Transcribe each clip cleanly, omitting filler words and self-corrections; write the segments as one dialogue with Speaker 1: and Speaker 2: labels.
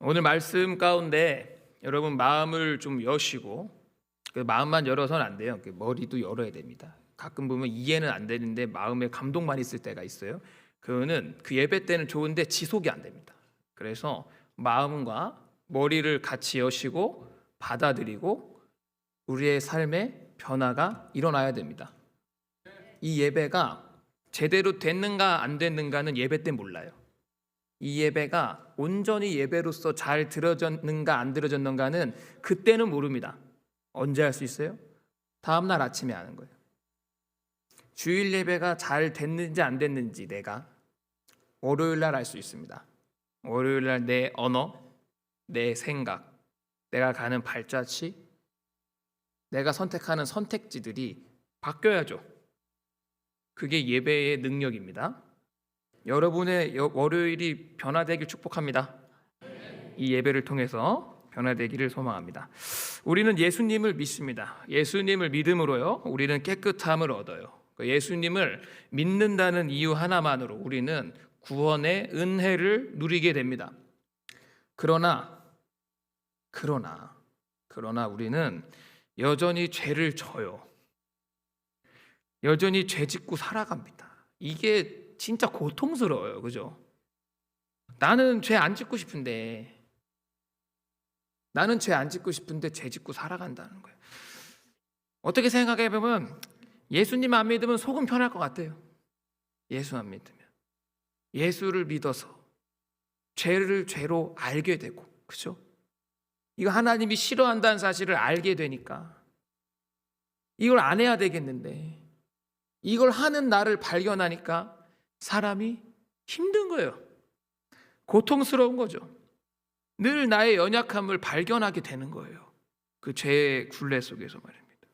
Speaker 1: 오늘 말씀 가운데 여러분 마음을 좀 여시고, 그 마음만 열어서는 안 돼요. 그 머리도 열어야 됩니다. 가끔 보면 이해는 안 되는데 마음에 감동만 있을 때가 있어요. 그거는 그 예배 때는 좋은데 지속이 안 됩니다. 그래서 마음과 머리를 같이 여시고 받아들이고 우리의 삶에 변화가 일어나야 됩니다. 이 예배가 제대로 됐는가 안 됐는가는 예배 때 몰라요. 이 예배가 온전히 예배로서 잘 들어졌는가 안 들어졌는가는 그때는 모릅니다. 언제 할 수 있어요? 다음날 아침에 아는 거예요. 주일 예배가 잘 됐는지 안 됐는지 내가 월요일날 알 수 있습니다. 월요일날 내 언어, 내 생각, 내가 가는 발자취, 내가 선택하는 선택지들이 바뀌어야죠. 그게 예배의 능력입니다. 여러분의 월요일이 변화되길 축복합니다. 이 예배를 통해서 변화되기를 소망합니다. 우리는 예수님을 믿습니다. 예수님을 믿음으로요, 우리는 깨끗함을 얻어요. 예수님을 믿는다는 이유 하나만으로 우리는 구원의 은혜를 누리게 됩니다. 그러나 우리는 여전히 죄를 져요. 여전히 죄 짓고 살아갑니다. 이게 진짜 고통스러워요. 그죠? 나는 죄 안 짓고 싶은데 죄 짓고 살아간다는 거예요. 어떻게 생각해 보면 예수님 안 믿으면 속은 편할 것 같아요. 예수 안 믿으면. 예수를 믿어서 죄를 죄로 알게 되고, 그죠? 이거 하나님이 싫어한다는 사실을 알게 되니까 이걸 안 해야 되겠는데, 이걸 하는 나를 발견하니까 사람이 힘든 거예요. 고통스러운 거죠. 늘 나의 연약함을 발견하게 되는 거예요. 그 죄의 굴레 속에서 말입니다.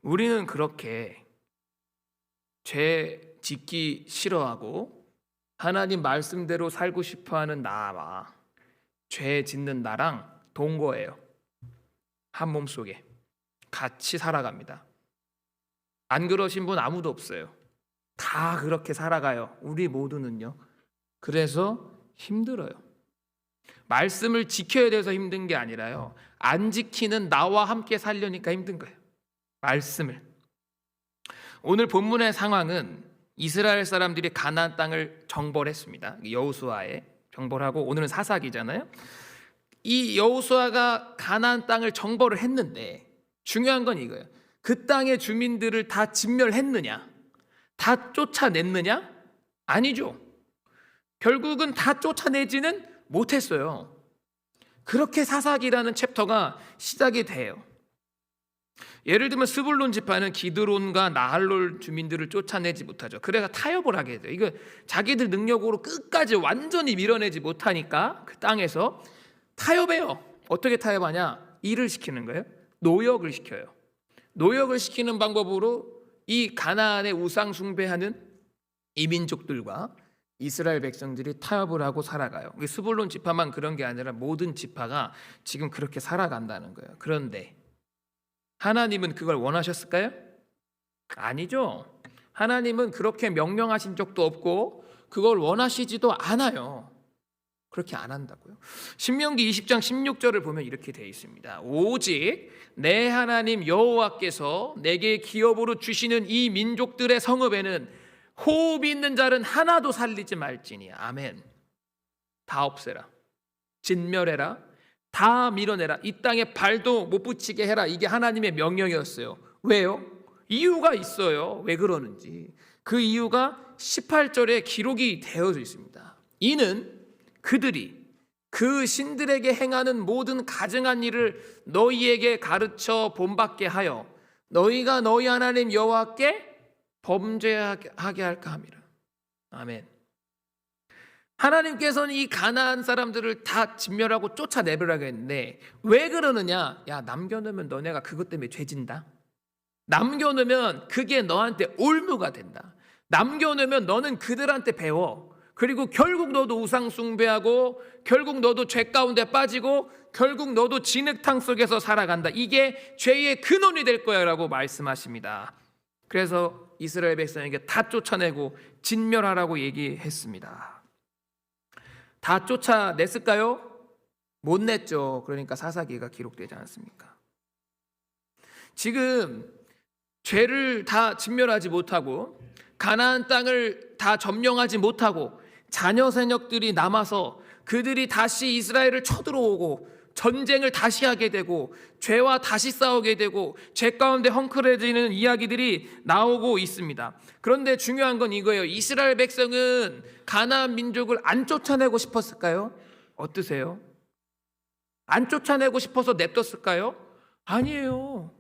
Speaker 1: 우리는 그렇게 죄 짓기 싫어하고 하나님 말씀대로 살고 싶어하는 나와 죄 짓는 나랑 동거예요. 한 몸 속에 같이 살아갑니다. 안 그러신 분 아무도 없어요. 다 그렇게 살아가요. 우리 모두는요. 그래서 힘들어요. 말씀을 지켜야 돼서 힘든 게 아니라요, 안 지키는 나와 함께 살려니까 힘든 거예요. 말씀을. 오늘 본문의 상황은 이스라엘 사람들이 가나안 땅을 정벌했습니다. 여호수아의 정벌하고, 오늘은 사사기잖아요. 이 여호수아가 가나안 땅을 정벌을 했는데 중요한 건 이거예요. 그 땅의 주민들을 다 진멸했느냐? 다 쫓아냈느냐? 아니죠. 결국은 다 쫓아내지는 못했어요. 그렇게 사사기라는 챕터가 시작이 돼요. 예를 들면 스불론 지파는 기드론과 나할롤 주민들을 쫓아내지 못하죠. 그래서 타협을 하게 돼요. 이거 자기들 능력으로 끝까지 완전히 밀어내지 못하니까 그 땅에서 타협해요. 어떻게 타협하냐? 일을 시키는 거예요. 노역을 시켜요. 노역을 시키는 방법으로 이 가나안의 우상 숭배하는 이 민족들과 이스라엘 백성들이 타협을 하고 살아가요. 스불론 지파만 그런 게 아니라 모든 지파가 지금 그렇게 살아간다는 거예요. 그런데 하나님은 그걸 원하셨을까요? 아니죠. 하나님은 그렇게 명령하신 적도 없고 그걸 원하시지도 않아요. 그렇게 안 한다고요. 신명기 20장 16절을 보면 이렇게 되어 있습니다. 오직 내 하나님 여호와께서 내게 기업으로 주시는 이 민족들의 성읍에는 호흡이 있는 자는 하나도 살리지 말지니. 아멘. 다 없애라, 진멸해라, 다 밀어내라, 이 땅에 발도 못 붙이게 해라. 이게 하나님의 명령이었어요. 왜요? 이유가 있어요. 왜 그러는지. 그 이유가 18절에 기록이 되어져 있습니다. 이는 그들이 그 신들에게 행하는 모든 가증한 일을 너희에게 가르쳐 본받게 하여 너희가 너희 하나님 여호와께 범죄하게 할까 함이라. 아멘. 하나님께서는 이 가나안 사람들을 다 진멸하고 쫓아내버리라고 했는데 왜 그러느냐? 야, 남겨놓으면 너네가 그것 때문에 죄진다. 남겨놓으면 그게 너한테 올무가 된다. 남겨놓으면 너는 그들한테 배워. 그리고 결국 너도 우상 숭배하고 결국 너도 죄 가운데 빠지고 결국 너도 진흙탕 속에서 살아간다. 이게 죄의 근원이 될 거야 라고 말씀하십니다. 그래서 이스라엘 백성에게 다 쫓아내고 진멸하라고 얘기했습니다. 다 쫓아냈을까요? 못 냈죠. 그러니까 사사기가 기록되지 않습니까? 지금 죄를 다 진멸하지 못하고 가나안 땅을 다 점령하지 못하고 자녀 세력들이 남아서 그들이 다시 이스라엘을 쳐들어오고 전쟁을 다시 하게 되고 죄와 다시 싸우게 되고 죄 가운데 헝클어지는 이야기들이 나오고 있습니다. 그런데 중요한 건 이거예요. 이스라엘 백성은 가나안 민족을 안 쫓아내고 싶었을까요? 어떠세요? 안 쫓아내고 싶어서 냅뒀을까요? 아니에요.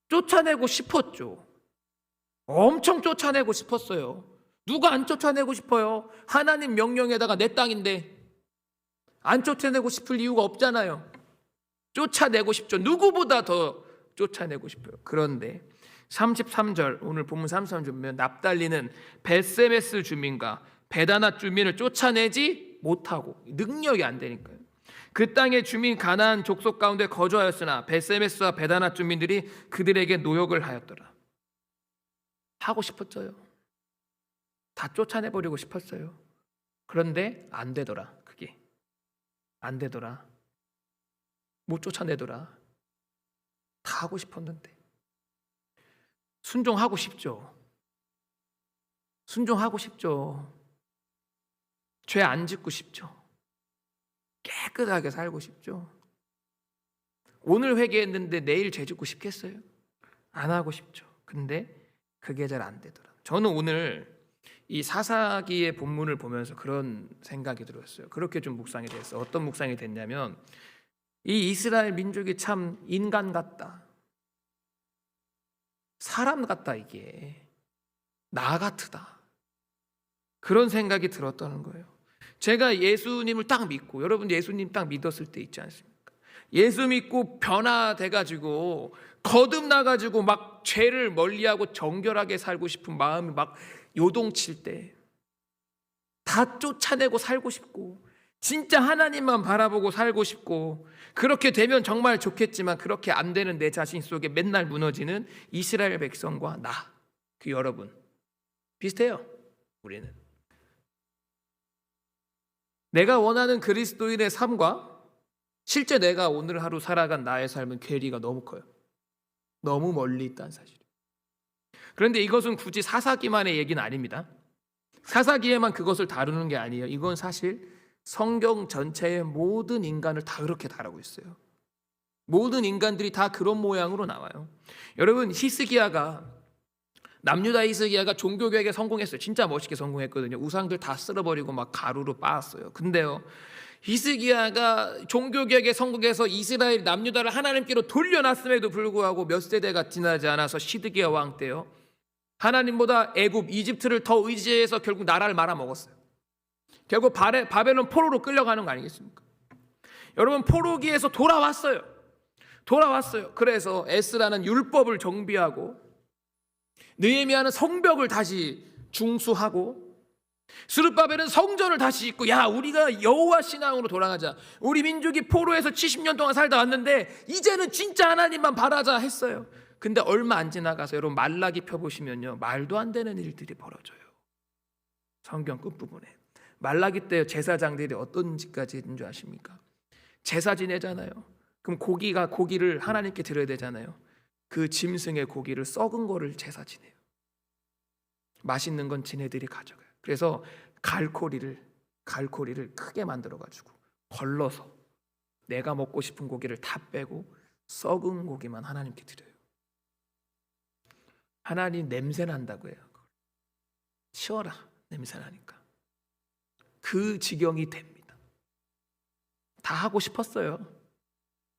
Speaker 1: 쫓아내고 싶었죠. 엄청 쫓아내고 싶었어요. 누가 안 쫓아내고 싶어요? 하나님 명령에다가 내 땅인데 안 쫓아내고 싶을 이유가 없잖아요. 쫓아내고 싶죠. 누구보다 더 쫓아내고 싶어요. 그런데 33절, 오늘 본문 33절 보면 납달리는 벳세메스 주민과 베다낫 주민을 쫓아내지 못하고, 능력이 안 되니까요. 그 땅의 주민 가나안 족속 가운데 거주하였으나 벳세메스와 베다낫 주민들이 그들에게 노역을 하였더라. 하고 싶었어요. 다 쫓아내버리고 싶었어요. 그런데 안 되더라. 그게 안 되더라. 못 쫓아내더라. 다 하고 싶었는데. 순종하고 싶죠. 순종하고 싶죠. 죄 안 짓고 싶죠. 깨끗하게 살고 싶죠. 오늘 회개했는데 내일 죄 짓고 싶겠어요? 안 하고 싶죠. 근데 그게 잘 안 되더라. 저는 오늘 이 사사기의 본문을 보면서 그런 생각이 들었어요. 그렇게 좀 묵상이 됐어요. 어떤 묵상이 됐냐면, 이 이스라엘 민족이 참 인간 같다. 사람 같다. 이게 나 같으다. 그런 생각이 들었다는 거예요. 제가 예수님을 딱 믿고, 여러분 예수님 딱 믿었을 때 있지 않습니까? 예수 믿고 변화돼가지고 거듭나가지고 막 죄를 멀리하고 정결하게 살고 싶은 마음이 막 요동칠 때 다 쫓아내고 살고 싶고 진짜 하나님만 바라보고 살고 싶고, 그렇게 되면 정말 좋겠지만 그렇게 안 되는 내 자신 속에 맨날 무너지는 이스라엘 백성과 나, 그 여러분 비슷해요. 우리는 내가 원하는 그리스도인의 삶과 실제 내가 오늘 하루 살아간 나의 삶은 괴리가 너무 커요. 너무 멀리 있다는 사실. 그런데 이것은 굳이 사사기만의 얘기는 아닙니다. 사사기에만 그것을 다루는 게 아니에요. 이건 사실 성경 전체의 모든 인간을 다 그렇게 다루고 있어요. 모든 인간들이 다 그런 모양으로 나와요. 여러분, 남유다 히스기야가 종교개혁에 성공했어요. 진짜 멋있게 성공했거든요. 우상들 다 쓸어버리고 막 가루로 빻았어요. 근데요, 히스기야가 종교개혁에 성공해서 이스라엘 남유다를 하나님께로 돌려놨음에도 불구하고 몇 세대가 지나지 않아서 시드기야 왕 때요, 하나님보다 애굽, 이집트를 더 의지해서 결국 나라를 말아먹었어요. 결국 바벨론 포로로 끌려가는 거 아니겠습니까? 여러분, 포로기에서 돌아왔어요. 그래서 에스라는 율법을 정비하고 느헤미야는 성벽을 다시 중수하고 스룹바벨은 성전을 다시 짓고, 야, 우리가 여호와 신앙으로 돌아가자. 우리 민족이 포로에서 70년 동안 살다 왔는데 이제는 진짜 하나님만 바라자 했어요. 근데 얼마 안 지나가서 여러분 말라기 펴보시면요, 말도 안 되는 일들이 벌어져요. 성경 끝부분에 말라기 때 제사장들이 어떤 짓까지 했는 줄 아십니까? 제사 지내잖아요. 그럼 고기를 하나님께 드려야 되잖아요. 그 짐승의 고기를 썩은 거를 제사 지내요. 맛있는 건 지네들이 가져가요. 그래서 갈코리를 크게 만들어가지고 걸러서 내가 먹고 싶은 고기를 다 빼고 썩은 고기만 하나님께 드려요. 하나님 냄새 난다고 해요. 치워라, 냄새 나니까. 그 지경이 됩니다. 다 하고 싶었어요.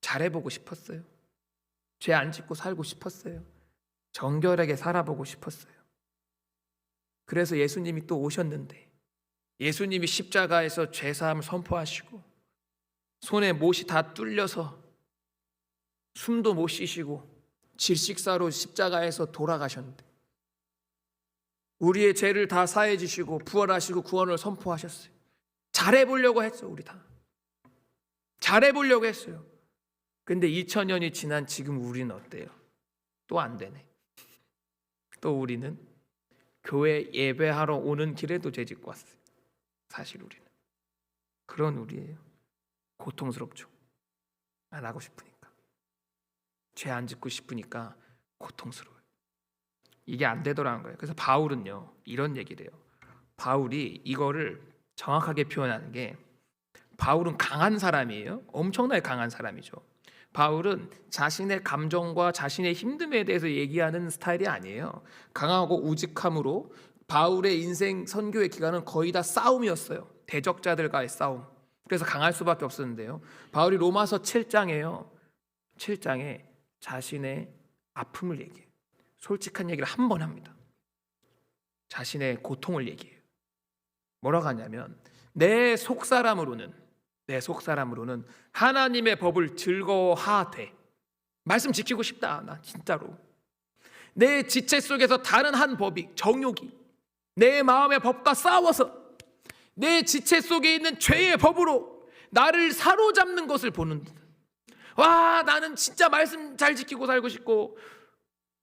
Speaker 1: 잘해보고 싶었어요. 죄 안 짓고 살고 싶었어요. 정결하게 살아보고 싶었어요. 그래서 예수님이 또 오셨는데, 예수님이 십자가에서 죄사함을 선포하시고 손에 못이 다 뚫려서 숨도 못 쉬시고 질식사로 십자가에서 돌아가셨는데, 우리의 죄를 다 사해 주시고 부활하시고 구원을 선포하셨어요. 잘해보려고 했어. 우리 다 잘해보려고 했어요. 근데 2000년이 지난 지금 우리는 어때요? 또 안 되네. 또 우리는 교회 예배하러 오는 길에도 죄 짓고 왔어요. 사실 우리는 그런 우리예요. 고통스럽죠. 안 하고 싶으니까, 죄 안 짓고 싶으니까 고통스러워요. 이게 안 되더라는 거예요. 그래서 바울은요 이런 얘기를 해요. 바울이 이거를 정확하게 표현하는 게, 바울은 강한 사람이에요. 엄청나게 강한 사람이죠. 바울은 자신의 감정과 자신의 힘듦에 대해서 얘기하는 스타일이 아니에요. 강하고 우직함으로 바울의 인생 선교의 기간은 거의 다 싸움이었어요. 대적자들과의 싸움. 그래서 강할 수밖에 없었는데요. 바울이 로마서 7장에요. 7장에 자신의 아픔을 얘기해요. 솔직한 얘기를 한 번 합니다. 자신의 고통을 얘기해요. 뭐라고 하냐면, 내 속사람으로는 하나님의 법을 즐거워하되, 말씀 지키고 싶다. 나 진짜로 내 지체 속에서 다른 한 법이, 정욕이 내 마음의 법과 싸워서 내 지체 속에 있는 죄의 법으로 나를 사로잡는 것을 보는 듯. 와, 나는 진짜 말씀 잘 지키고 살고 싶고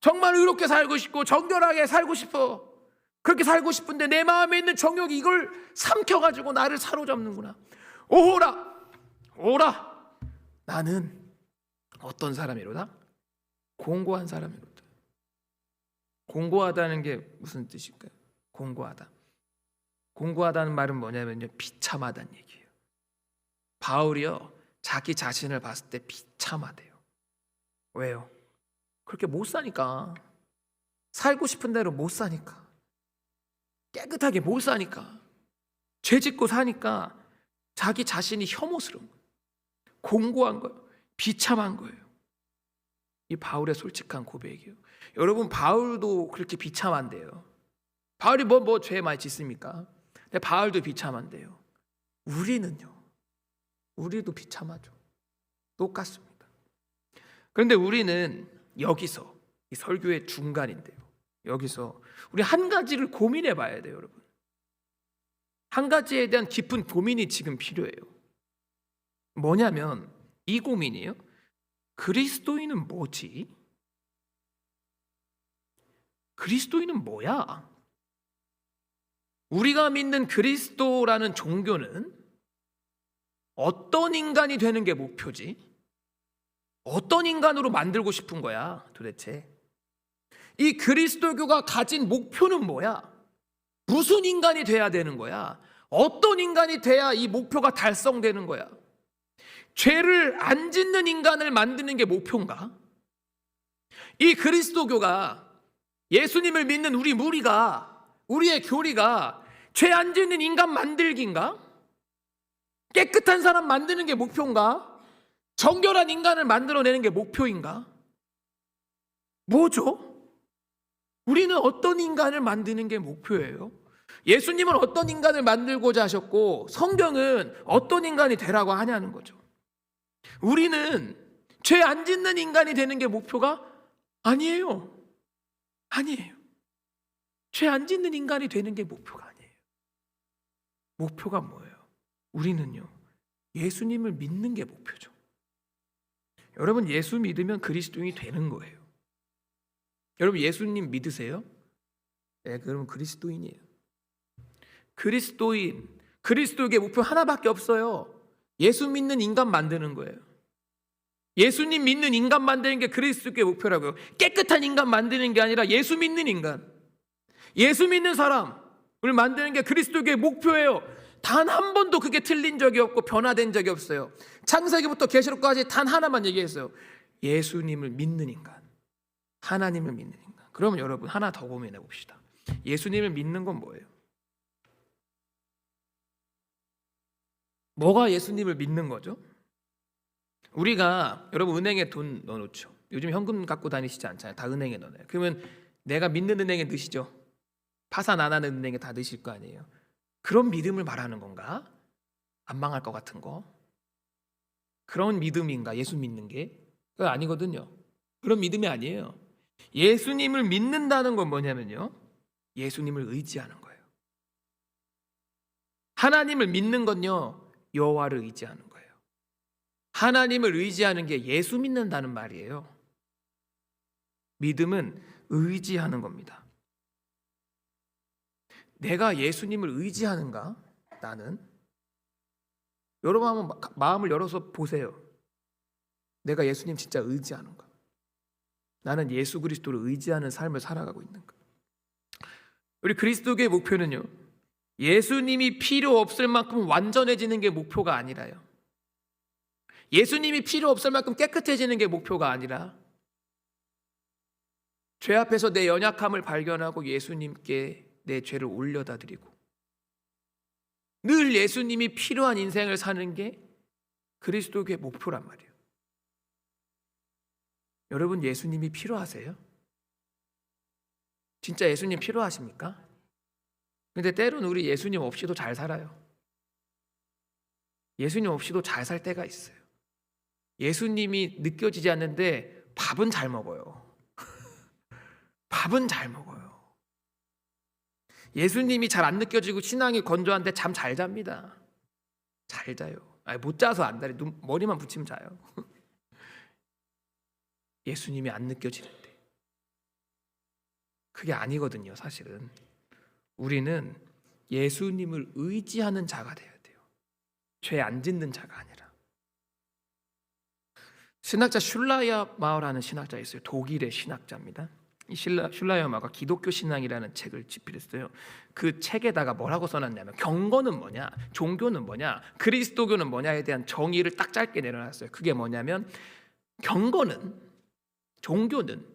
Speaker 1: 정말 의롭게 살고 싶고 정결하게 살고 싶어. 그렇게 살고 싶은데 내 마음에 있는 정욕이 이걸 삼켜가지고 나를 사로잡는구나. 오라. 나는 어떤 사람이로다? 공고한 사람이로다. 공고하다는 게 무슨 뜻일까요? 공고하다는 말은 뭐냐면요, 비참하다는 얘기예요. 바울이요 자기 자신을 봤을 때 비참하대요. 왜요? 그렇게 못 사니까. 살고 싶은 대로 못 사니까. 깨끗하게 못 사니까. 죄 짓고 사니까 자기 자신이 혐오스러운 거예요. 공고한 거예요. 비참한 거예요. 이 바울의 솔직한 고백이에요. 여러분, 바울도 그렇게 비참한데요. 바울이 뭐 죄 많이 짓습니까? 근데 바울도 비참한데요. 우리도 비참하죠. 똑같습니다. 그런데 우리는 여기서, 이 설교의 중간인데요, 여기서 우리 한 가지를 고민해 봐야 돼요. 여러분, 한 가지에 대한 깊은 고민이 지금 필요해요. 뭐냐면, 이 고민이에요. 그리스도인은 뭐지? 그리스도인은 뭐야? 우리가 믿는 그리스도라는 종교는 어떤 인간이 되는 게 목표지? 어떤 인간으로 만들고 싶은 거야 도대체? 이 그리스도교가 가진 목표는 뭐야? 무슨 인간이 돼야 되는 거야? 어떤 인간이 돼야 이 목표가 달성되는 거야? 죄를 안 짓는 인간을 만드는 게 목표인가? 이 그리스도교가, 예수님을 믿는 우리 무리가, 우리의 교리가 죄 안 짓는 인간 만들기인가? 깨끗한 사람 만드는 게 목표인가? 정결한 인간을 만들어내는 게 목표인가? 뭐죠? 우리는 어떤 인간을 만드는 게 목표예요? 예수님은 어떤 인간을 만들고자 하셨고, 성경은 어떤 인간이 되라고 하냐는 거죠. 우리는 죄 안 짓는 인간이 되는 게 목표가 아니에요. 죄 안 짓는 인간이 되는 게 목표가 아니에요. 목표가 뭐예요? 우리는요, 예수님을 믿는 게 목표죠. 여러분, 예수 믿으면 그리스도인이 되는 거예요. 여러분, 예수님 믿으세요? 네, 그러면 그리스도인이에요. 그리스도의 목표 하나밖에 없어요. 예수 믿는 인간 만드는 거예요. 예수님 믿는 인간 만드는 게 그리스도의 목표라고요. 깨끗한 인간 만드는 게 아니라 예수 믿는 인간, 예수 믿는 사람을 만드는 게 그리스도의 목표예요. 단 한 번도 그게 틀린 적이 없고 변화된 적이 없어요. 창세기부터 계시록까지 단 하나만 얘기했어요. 예수님을 믿는 인간, 하나님을 믿는 인간. 그러면 여러분, 하나 더 고민해 봅시다. 예수님을 믿는 건 뭐예요? 뭐가 예수님을 믿는 거죠? 우리가, 여러분, 은행에 돈 넣어놓죠. 요즘 현금 갖고 다니시지 않잖아요. 다 은행에 넣어요. 그러면 내가 믿는 은행에 넣으시죠. 파산 안 하는 은행에 다 넣으실 거 아니에요. 그런 믿음을 말하는 건가? 안 망할 것 같은 거? 그런 믿음인가? 예수 믿는 게? 그거 아니거든요. 그런 믿음이 아니에요. 예수님을 믿는다는 건 뭐냐면요, 예수님을 의지하는 거예요. 하나님을 믿는 건요, 여호와를 의지하는 거예요. 하나님을 의지하는 게 예수 믿는다는 말이에요. 믿음은 의지하는 겁니다. 내가 예수님을 의지하는가? 나는 여러분 한번 마음을 열어서 보세요. 내가 예수님 진짜 의지하는가? 나는 예수 그리스도를 의지하는 삶을 살아가고 있는가? 우리 그리스도교의 목표는요, 예수님이 필요 없을 만큼 완전해지는 게 목표가 아니라요, 예수님이 필요 없을 만큼 깨끗해지는 게 목표가 아니라 죄 앞에서 내 연약함을 발견하고 예수님께 내 죄를 올려다 드리고 늘 예수님이 필요한 인생을 사는 게 그리스도교의 목표란 말이에요. 여러분, 예수님이 필요하세요? 진짜 예수님 필요하십니까? 근데 때로는 우리 예수님 없이도 잘 살아요. 예수님 없이도 잘 살 때가 있어요. 예수님이 느껴지지 않는데 밥은 잘 먹어요. 밥은 잘 먹어요. 예수님이 잘 안 느껴지고 신앙이 건조한데 잠 잘 잡니다. 잘 자요. 아니, 못 자서 안 자요. 머리만 붙이면 자요. 예수님이 안 느껴지는데. 그게 아니거든요, 사실은. 우리는 예수님을 의지하는 자가 돼야 돼요. 죄 안 짓는 자가 아니라. 신학자 슐라이어마우라는 신학자 있어요. 독일의 신학자입니다. 이 슐라이어마우가 기독교 신앙이라는 책을 집필했어요. 그 책에다가 뭐라고 써놨냐면, 경건은 뭐냐, 종교는 뭐냐, 그리스도교는 뭐냐에 대한 정의를 딱 짧게 내려놨어요. 그게 뭐냐면, 경건은, 종교는,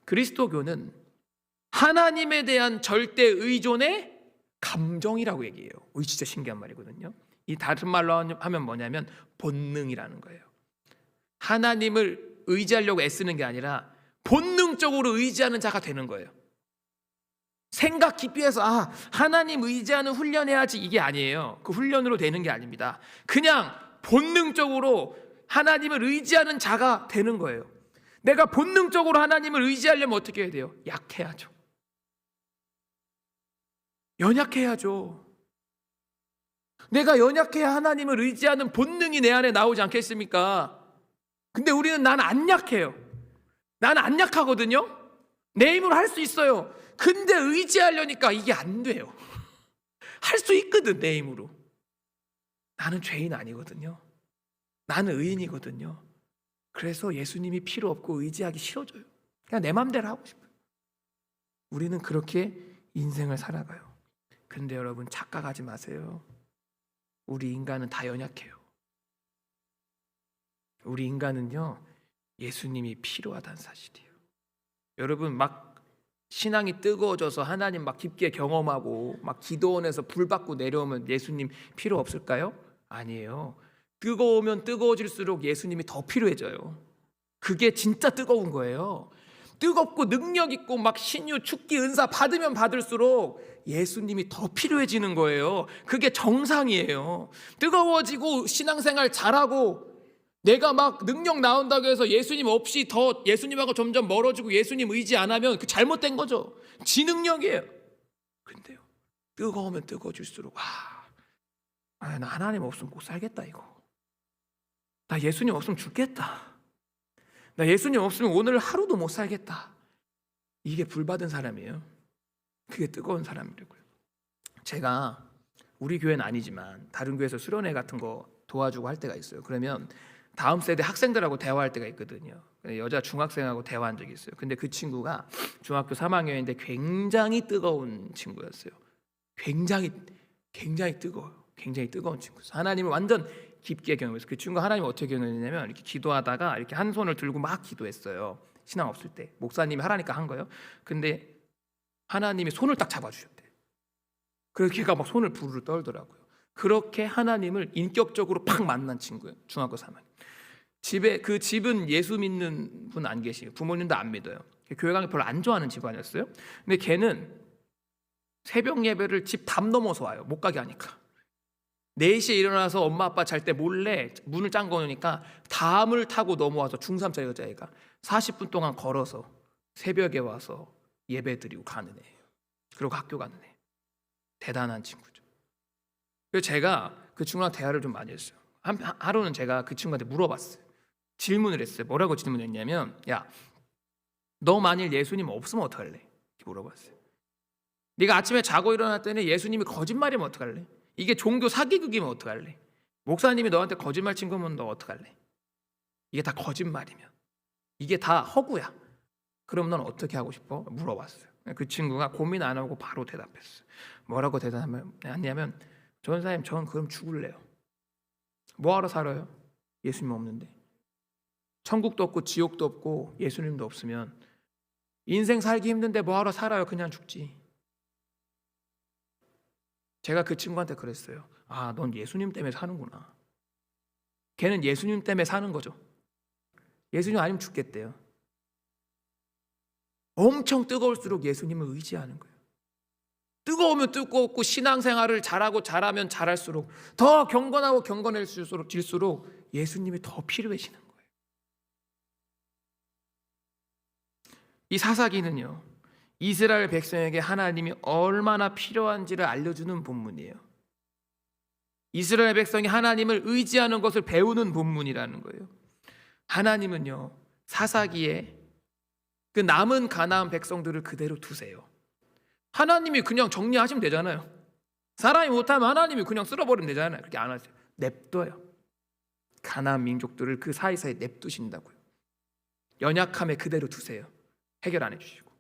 Speaker 1: 그리스도교는 하나님에 대한 절대 의존의 감정이라고 얘기해요. 진짜 신기한 말이거든요. 이 다른 말로 하면 뭐냐면 본능이라는 거예요. 하나님을 의지하려고 애쓰는 게 아니라 본능적으로 의지하는 자가 되는 거예요. 생각 깊이 해서 하나님 의지하는 훈련해야지, 이게 아니에요. 그 훈련으로 되는 게 아닙니다. 그냥 본능적으로 하나님을 의지하는 자가 되는 거예요. 내가 본능적으로 하나님을 의지하려면 어떻게 해야 돼요? 약해야죠. 연약해야죠. 내가 연약해야 하나님을 의지하는 본능이 내 안에 나오지 않겠습니까? 근데 우리는 난 안 약해요. 나는 안 약하거든요. 내 힘으로 할 수 있어요. 근데 의지하려니까 이게 안 돼요. 할 수 있거든, 내 힘으로. 나는 죄인 아니거든요. 나는 의인이거든요. 그래서 예수님이 필요 없고 의지하기 싫어져요. 그냥 내 맘대로 하고 싶어요. 우리는 그렇게 인생을 살아가요. 근데 여러분, 착각하지 마세요. 우리 인간은 다 연약해요. 우리 인간은요, 예수님이 필요하다는 사실이에요. 여러분, 막 신앙이 뜨거워져서 하나님 막 깊게 경험하고 막 기도원에서 불 받고 내려오면 예수님 필요 없을까요? 아니에요. 뜨거우면 뜨거워질수록 예수님이 더 필요해져요. 그게 진짜 뜨거운 거예요. 뜨겁고 능력 있고 막 신유, 축기, 은사 받으면 받을수록 예수님이 더 필요해지는 거예요. 그게 정상이에요. 뜨거워지고 신앙생활 잘하고 내가 막 능력 나온다고 해서 예수님 없이 더 예수님하고 점점 멀어지고 예수님 의지 안 하면 그 잘못된 거죠. 지능력이에요. 근데요, 뜨거우면 뜨거워질수록 나 하나님 없으면 못 살겠다, 이거. 나 예수님 없으면 죽겠다. 나 예수님 없으면 오늘 하루도 못 살겠다. 이게 불받은 사람이에요. 그게 뜨거운 사람이라고요. 제가 우리 교회는 아니지만 다른 교회에서 수련회 같은 거 도와주고 할 때가 있어요. 그러면 다음 세대 학생들하고 대화할 때가 있거든요. 여자 중학생하고 대화한 적이 있어요. 근데 그 친구가 중학교 3학년인데 굉장히 뜨거운 친구였어요. 굉장히 뜨거워요. 굉장히 뜨거운 친구였어요. 하나님을 완전 깊게 경험해서, 그 친구가 하나님을 어떻게 경험했냐면, 이렇게 기도하다가 이렇게 한 손을 들고 막 기도했어요. 신앙 없을 때 목사님이 하라니까 한 거예요. 근데 하나님이 손을 딱 잡아주셨대. 그래서 걔가 막 손을 부르르 떨더라고요. 그렇게 하나님을 인격적으로 팍 만난 친구예요. 중학교 3학년. 집은 예수 믿는 분 안 계시고 부모님도 안 믿어요. 교회 가는 거 별로 안 좋아하는 집안이었어요. 근데 걔는 새벽 예배를 집 담 넘어서 와요. 못 가게 하니까. 4시에 일어나서 엄마 아빠 잘 때 몰래 문을 잠궈 놓으니까 담을 타고 넘어와서 중3짜리 여자애가 40분 동안 걸어서 새벽에 와서 예배 드리고 가는 애예요. 그리고 학교 가는 애. 대단한 친구죠. 그래서 제가 그 친구랑 대화를 좀 많이 했어요. 하루는 제가 그 친구한테 물어봤어요. 질문을 했어요. 뭐라고 질문했냐면, 야, 너 만일 예수님 없으면 어떡할래? 이렇게 물어봤어요. 네가 아침에 자고 일어났더니 예수님이 거짓말이면 어떡할래? 이게 종교 사기극이면 어떡할래? 목사님이 너한테 거짓말 친 거면 너 어떡할래? 이게 다 거짓말이면, 이게 다 허구야. 그럼 넌 어떻게 하고 싶어? 물어봤어요. 그 친구가 고민 안 하고 바로 대답했어요. 뭐라고 대답했냐면, 전사님, 전 그럼 죽을래요. 뭐하러 살아요? 예수님 없는데. 천국도 없고 지옥도 없고 예수님도 없으면 인생 살기 힘든데 뭐하러 살아요? 그냥 죽지. 제가 그 친구한테 그랬어요. 아, 넌 예수님 때문에 사는구나. 걔는 예수님 때문에 사는 거죠. 예수님 아니면 죽겠대요. 엄청 뜨거울수록 예수님을 의지하는 거예요. 뜨거우면 뜨겁고 신앙생활을 잘하면 잘할수록, 더 경건하고 경건해질수록 예수님이 더 필요해지는 거예요. 이 사사기는요, 이스라엘 백성에게 하나님이 얼마나 필요한지를 알려주는 본문이에요. 이스라엘 백성이 하나님을 의지하는 것을 배우는 본문이라는 거예요. 하나님은요, 사사기에 그 남은 가나안 백성들을 그대로 두세요. 하나님이 그냥 정리하시면 되잖아요. 사람이 못하면 하나님이 그냥 쓸어버리면 되잖아요. 그렇게 안 하세요. 냅둬요. 가나안 민족들을 그 사이사이 냅두신다고요. 연약함에 그대로 두세요. 해결 안 해주시고.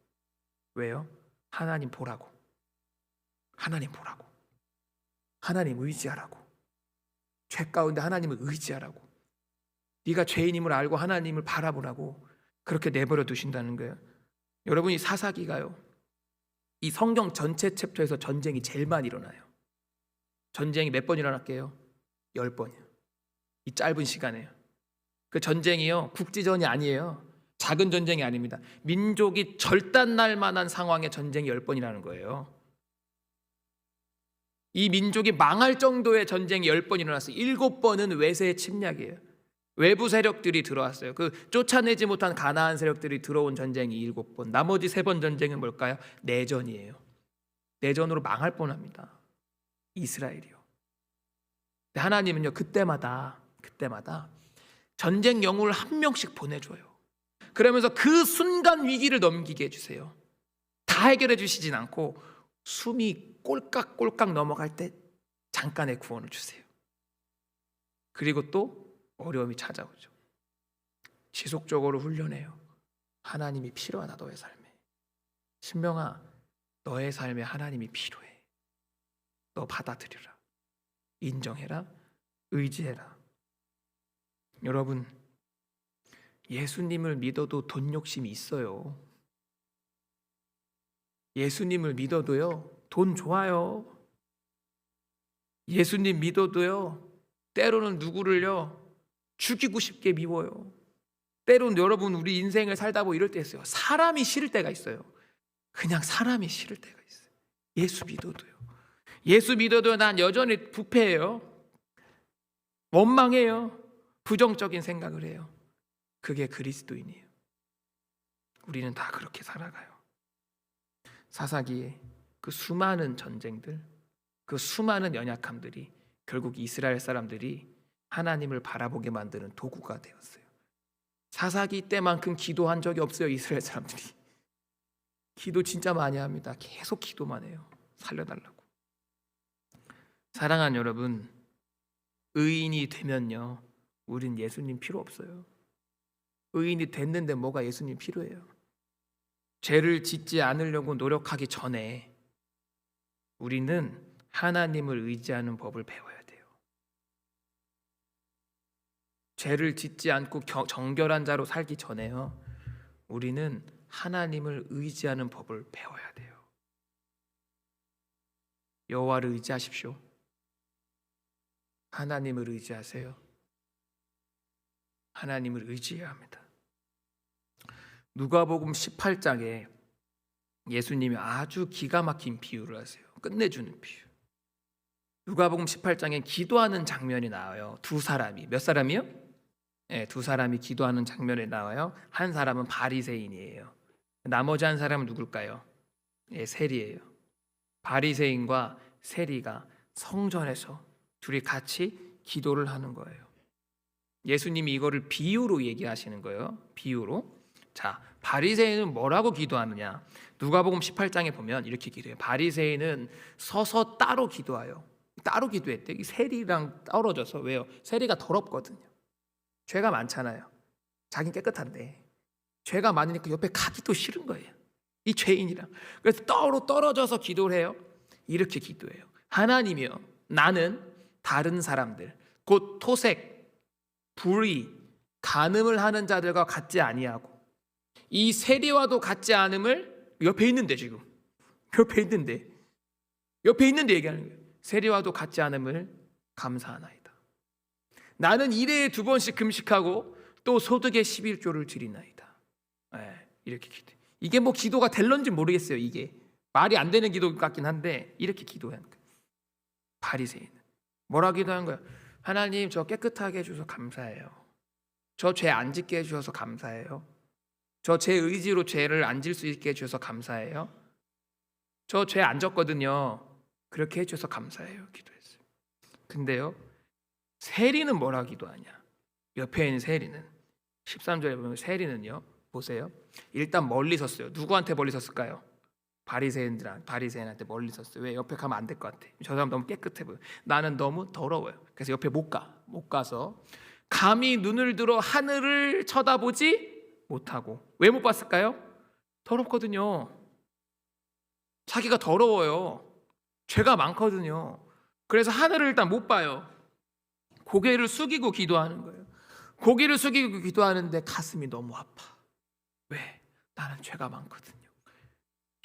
Speaker 1: 왜요? 하나님 보라고. 하나님 보라고. 하나님 의지하라고. 죄 가운데 하나님을 의지하라고. 네가 죄인임을 알고 하나님을 바라보라고 그렇게 내버려 두신다는 거예요. 여러분, 이 사사기가요, 이 성경 전체 챕터에서 전쟁이 제일 많이 일어나요. 전쟁이 몇 번 일어날게요? 10번이요. 이 짧은 시간에요. 그 전쟁이요, 국지전이 아니에요. 작은 전쟁이 아닙니다. 민족이 절단날 만한 상황의 전쟁이 10번이라는 거예요. 이 민족이 망할 정도의 전쟁이 10번 일어났어요. 7번은 외세의 침략이에요. 외부 세력들이 들어왔어요. 그 쫓아내지 못한 가나안 세력들이 들어온 전쟁이 7번. 나머지 3번 전쟁은 뭘까요? 내전이에요. 내전으로 망할 뻔합니다. 이스라엘이요. 하나님은요, 그때마다 전쟁 영웅을 한 명씩 보내줘요. 그러면서 그 순간 위기를 넘기게 해주세요. 다 해결해 주시진 않고 숨이 꼴깍꼴깍 넘어갈 때 잠깐의 구원을 주세요. 그리고 또 어려움이 찾아오죠. 지속적으로 훈련해요. 하나님이 필요하다, 너의 삶에. 신명아, 너의 삶에 하나님이 필요해. 너 받아들여라. 인정해라. 의지해라. 여러분, 예수님을 믿어도 돈 욕심이 있어요. 예수님을 믿어도요, 돈 좋아요. 예수님 믿어도요, 때로는 누구를요, 죽이고 싶게 미워요. 때로는 여러분, 우리 인생을 살다 보면 이럴 때 있어요. 사람이 싫을 때가 있어요. 그냥 사람이 싫을 때가 있어요. 예수 믿어도요. 예수 믿어도 난 여전히 부패해요. 원망해요. 부정적인 생각을 해요. 그게 그리스도인이에요. 우리는 다 그렇게 살아가요. 사사기에 그 수많은 전쟁들, 그 수많은 연약함들이 결국 이스라엘 사람들이 하나님을 바라보게 만드는 도구가 되었어요. 사사기 때만큼 기도한 적이 없어요. 이스라엘 사람들이 기도 진짜 많이 합니다. 계속 기도만 해요. 살려달라고. 사랑하는 여러분, 의인이 되면요, 우린 예수님 필요 없어요. 의인이 됐는데 뭐가 예수님 필요해요? 죄를 짓지 않으려고 노력하기 전에 우리는 하나님을 의지하는 법을 배워야 돼요. 죄를 짓지 않고 정결한 자로 살기 전에요, 우리는 하나님을 의지하는 법을 배워야 돼요. 여호와를 의지하십시오. 하나님을 의지하세요. 하나님을 의지해야 합니다. 누가복음 18장에 예수님이 아주 기가 막힌 비유를 하세요. 끝내주는 비유. 누가복음 18장에 기도하는 장면이 나와요. 두 사람이. 몇 사람이요? 네, 두 사람이 기도하는 장면이 나와요. 한 사람은 바리새인이에요. 나머지 한 사람은 누굴까요? 네, 세리예요. 바리새인과 세리가 성전에서 둘이 같이 기도를 하는 거예요. 예수님이 이거를 비유로 얘기하시는 거예요. 비유로. 자, 바리새인은 뭐라고 기도하느냐? 누가복음 18장에 보면 이렇게 기도해요. 바리새인은 서서 따로 기도해요. 따로 기도했대. 이 세리랑 떨어져서. 왜요? 세리가 더럽거든요. 죄가 많잖아요. 자긴 깨끗한데 죄가 많으니까 옆에 가기도 싫은 거예요. 이 죄인이랑. 그래서 따로 떨어져서 기도를 해요. 이렇게 기도해요. 하나님이여, 나는 다른 사람들 곧 토색, 불의, 간음을 하는 자들과 같지 아니하고 이 세리와도 같지 않음을 옆에 있는데 지금 옆에 있는데 얘기하는 거예요. 세리와도 같지 않음을 감사하나이다. 나는 일회에 2번씩 금식하고 또 소득의 11조를 드리나이다. 이렇게 기도. 이게 뭐 기도가 될런지 모르겠어요. 이게 말이 안 되는 기도 같긴 한데 이렇게 기도하는 거예요. 바리새인은 뭐라 기도한 거야? 하나님, 저 깨끗하게 해주셔서 감사해요. 저 죄 안 짓게 해주셔서 감사해요. 저 제 의지로 죄를 안 질 수 있게 해주셔서 감사해요. 저 죄 안 졌거든요. 그렇게 해주셔서 감사해요. 기도했어요. 근데요, 세리는 뭐라 기도하냐? 옆에 있는 세리는 13절에 보면 세리는요, 보세요. 일단 멀리 섰어요. 누구한테 멀리 섰을까요? 바리새인한테 멀리 섰어요. 왜? 옆에 가면 안 될 것 같아. 저 사람 너무 깨끗해 보여. 나는 너무 더러워요. 그래서 옆에 못 가서 감히 눈을 들어 하늘을 쳐다보지 못하고. 왜 못 봤을까요? 더럽거든요. 자기가 더러워요. 죄가 많거든요. 그래서 하늘을 일단 못 봐요. 고개를 숙이고 기도하는 거예요. 고개를 숙이고 기도하는데 가슴이 너무 아파. 왜? 나는 죄가 많거든요.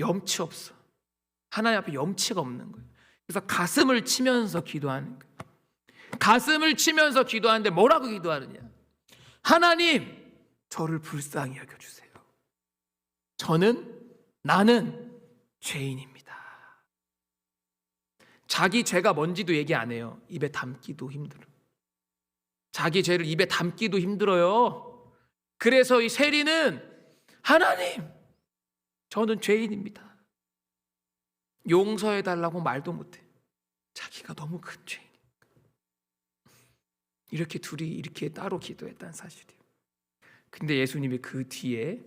Speaker 1: 염치 없어. 하나님 앞에 염치가 없는 거예요. 그래서 가슴을 치면서 기도하는 거예요. 가슴을 치면서 기도하는데 뭐라고 기도하느냐? 하나님, 저를 불쌍히 여겨주세요. 나는 죄인입니다. 자기 죄가 뭔지도 얘기 안 해요. 입에 담기도 힘들어. 자기 죄를 입에 담기도 힘들어요. 그래서 이 세리는 하나님, 저는 죄인입니다. 용서해달라고 말도 못해. 자기가 너무 큰 죄인이니까. 이렇게 둘이 이렇게 따로 기도했다는 사실이에요. 근데 예수님이 그 뒤에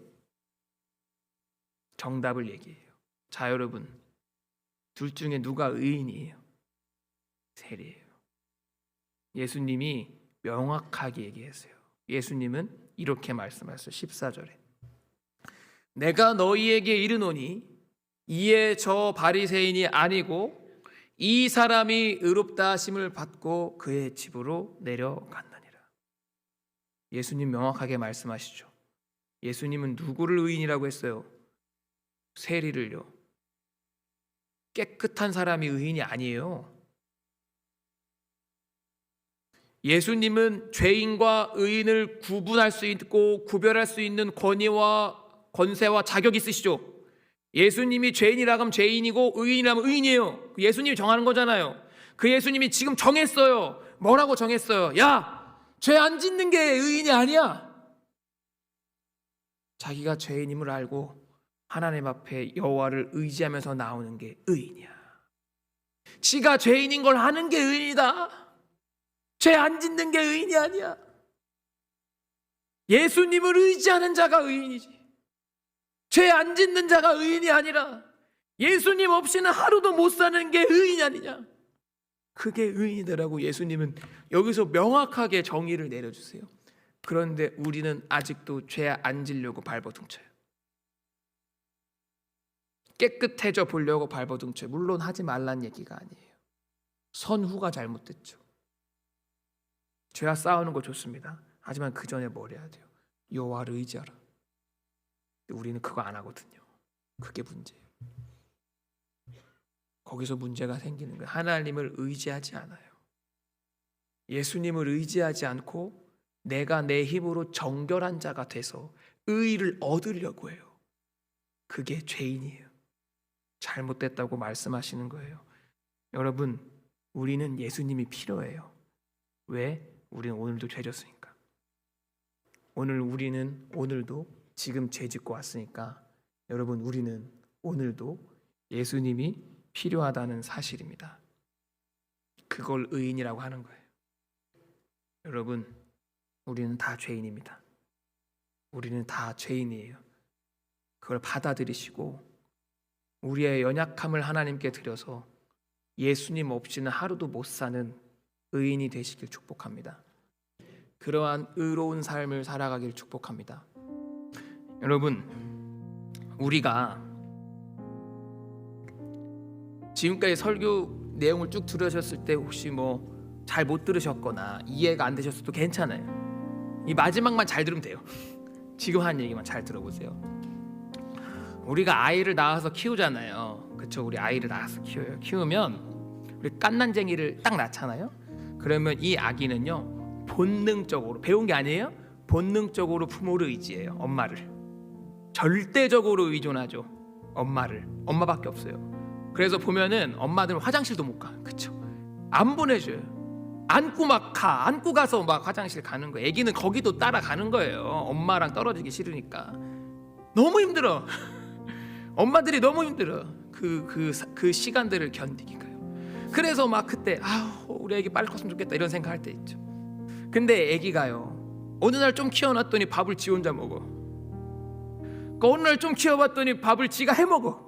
Speaker 1: 정답을 얘기해요. 자, 여러분, 둘 중에 누가 의인이에요? 세리예요. 예수님이 명확하게 얘기했어요. 예수님은 이렇게 말씀하셨어요. 14절에 내가 너희에게 이르노니 이에 저 바리새인이 아니고 이 사람이 의롭다 하심을 받고 그의 집으로 내려갔느니라. 예수님 명확하게 말씀하시죠. 예수님은 누구를 의인이라고 했어요? 세리를요. 깨끗한 사람이 의인이 아니에요. 예수님은 죄인과 의인을 구분할 수 있고 구별할 수 있는 권위와 권세와 자격이 있으시죠. 예수님이 죄인이라고 하면 죄인이고 의인이라면 의인이에요. 예수님이 정하는 거잖아요. 그 예수님이 지금 정했어요. 뭐라고 정했어요? 야, 죄 안 짓는 게 의인이 아니야. 자기가 죄인임을 알고 하나님 앞에 여호와를 의지하면서 나오는 게 의인이야. 지가 죄인인 걸 아는 게 의인이다. 죄 안 짓는 게 의인이 아니야. 예수님을 의지하는 자가 의인이지. 죄 안 짓는 자가 의인이 아니라 예수님 없이는 하루도 못 사는 게 의인 아니냐. 그게 의인이라고 예수님은 여기서 명확하게 정의를 내려주세요. 그런데 우리는 아직도 죄 안 지려고 발버둥쳐요. 깨끗해져 보려고 발버둥쳐요. 물론 하지 말란 얘기가 아니에요. 선후가 잘못됐죠. 죄와 싸우는 거 좋습니다. 하지만 그 전에 뭘 해야 돼요? 여호와를 의지하라. 우리는 그거 안 하거든요. 그게 문제예요. 거기서 문제가 생기는 거예요. 하나님을 의지하지 않아요. 예수님을 의지하지 않고 내가 내 힘으로 정결한 자가 돼서 의의를 얻으려고 해요. 그게 죄인이에요. 잘못됐다고 말씀하시는 거예요. 여러분, 우리는 예수님이 필요해요. 왜? 우리는 오늘도 죄 졌으니까. 우리는 오늘도 지금 죄 짓고 왔으니까 여러분, 우리는 오늘도 예수님이 필요하다는 사실입니다. 그걸 의인이라고 하는 거예요. 여러분, 우리는 다 죄인입니다. 우리는 다 죄인이에요. 그걸 받아들이시고 우리의 연약함을 하나님께 드려서 예수님 없이는 하루도 못 사는 의인이 되시길 축복합니다. 그러한 의로운 삶을 살아가길 축복합니다. 여러분, 우리가 지금까지 설교 내용을 쭉 들으셨을 때 혹시 뭐 잘 못 들으셨거나 이해가 안 되셨어도 괜찮아요. 이 마지막만 잘 들으면 돼요. 지금 한 얘기만 잘 들어보세요. 우리가 아이를 낳아서 키우잖아요. 그렇죠? 우리 아이를 낳아서 키워요. 키우면 우리 갓난쟁이를 딱 낳잖아요. 그러면 이 아기는요, 본능적으로, 배운 게 아니에요. 본능적으로 부모를 의지해요. 엄마를. 절대적으로 의존하죠. 엄마밖에 없어요. 그래서 보면은 엄마들은 화장실도 못 가. 그렇죠? 안 보내줘요. 안고 가서 막 화장실 가는 거예요. 아기는 거기도 따라가는 거예요. 엄마랑 떨어지기 싫으니까. 너무 힘들어. 엄마들이 너무 힘들어. 그 시간들을 견디기가요. 그래서 막 그때 우리 애기 빨리 컸으면 좋겠다 이런 생각할 때 있죠. 근데 애기가요, 어느 날 좀 키워놨더니 밥을 지 혼자 먹어. 어느 날 좀 키워봤더니 밥을 지가 해먹어.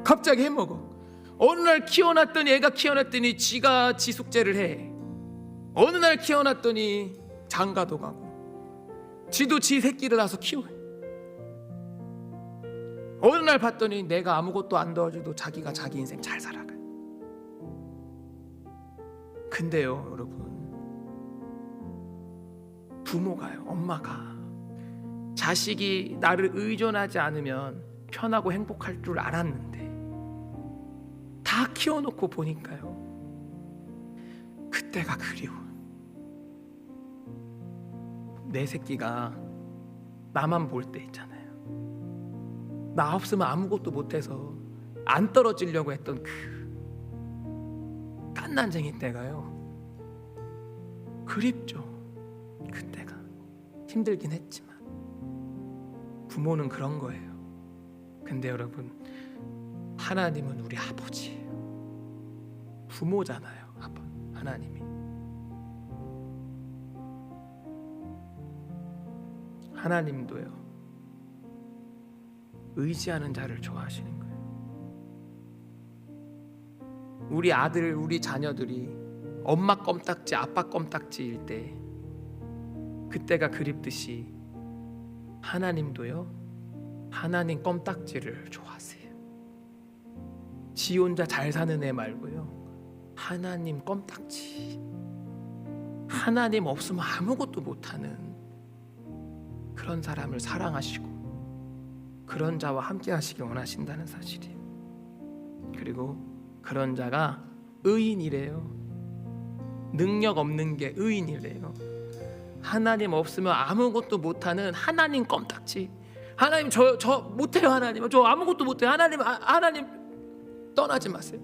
Speaker 1: 갑자기 해먹어. 어느 날 애가 키워놨더니 지가 지 숙제를 해. 어느 날 키워놨더니 장가도 가고, 지도 지 새끼를 낳아서 키워. 어느 날 봤더니 내가 아무것도 안 도와줘도 자기가 자기 인생 잘 살아가요. 근데요, 여러분, 부모가요, 엄마가 자식이 나를 의존하지 않으면 편하고 행복할 줄 알았는데 다 키워놓고 보니까요, 그때가 그리워. 내 새끼가 나만 볼 때 있잖아요. 나 없으면 아무것도 못해서 안 떨어지려고 했던 그 갓난쟁이 때가요, 그립죠. 그때가 힘들긴 했지만 부모는 그런 거예요. 근데 여러분, 하나님은 우리 아버지예요. 부모잖아요. 하나님이. 하나님도요, 의지하는 자를 좋아하시는 거예요. 우리 아들, 우리 자녀들이 엄마 껌딱지, 아빠 껌딱지일 때 그때가 그립듯이 하나님도요, 하나님 껌딱지를 좋아하세요. 지 혼자 잘 사는 애 말고요, 하나님 껌딱지. 하나님 없으면 아무것도 못하는 그런 사람을 사랑하시고 그런 자와 함께 하시길 원하신다는 사실이에요. 그리고 그런 자가 의인이래요. 능력 없는 게 의인이래요. 하나님 없으면 아무것도 못하는 하나님 껌딱지. 하나님 저 못해요. 하나님 저 아무것도 못해요. 하나님 떠나지 마세요.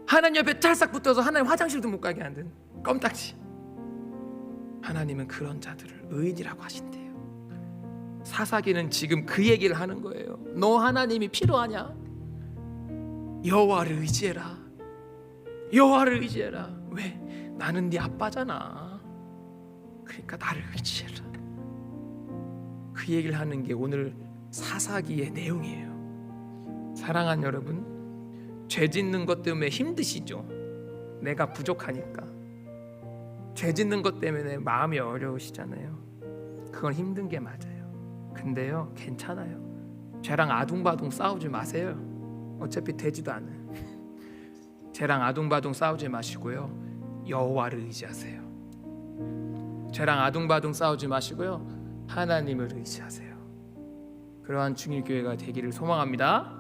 Speaker 1: 하나님 옆에 찰싹 붙어서 하나님 화장실도 못 가게 하는 껌딱지. 하나님은 그런 자들을 의인이라고 하신대요. 사사기는 지금 그 얘기를 하는 거예요. 너 하나님이 필요하냐? 여호와를 의지해라. 여호와를 의지해라. 왜? 나는 네 아빠잖아. 그러니까 나를 의지해라. 그 얘기를 하는 게 오늘 사사기의 내용이에요. 사랑하는 여러분, 죄 짓는 것 때문에 힘드시죠? 내가 부족하니까. 죄 짓는 것 때문에 마음이 어려우시잖아요. 그건 힘든 게 맞아요. 근데요, 괜찮아요. 죄랑 아둥바둥 싸우지 마세요. 어차피 되지도 않아요. 죄랑 아둥바둥 싸우지 마시고요, 여호와를 의지하세요. 죄랑 아둥바둥 싸우지 마시고요, 하나님을 의지하세요. 그러한 중일교회가 되기를 소망합니다.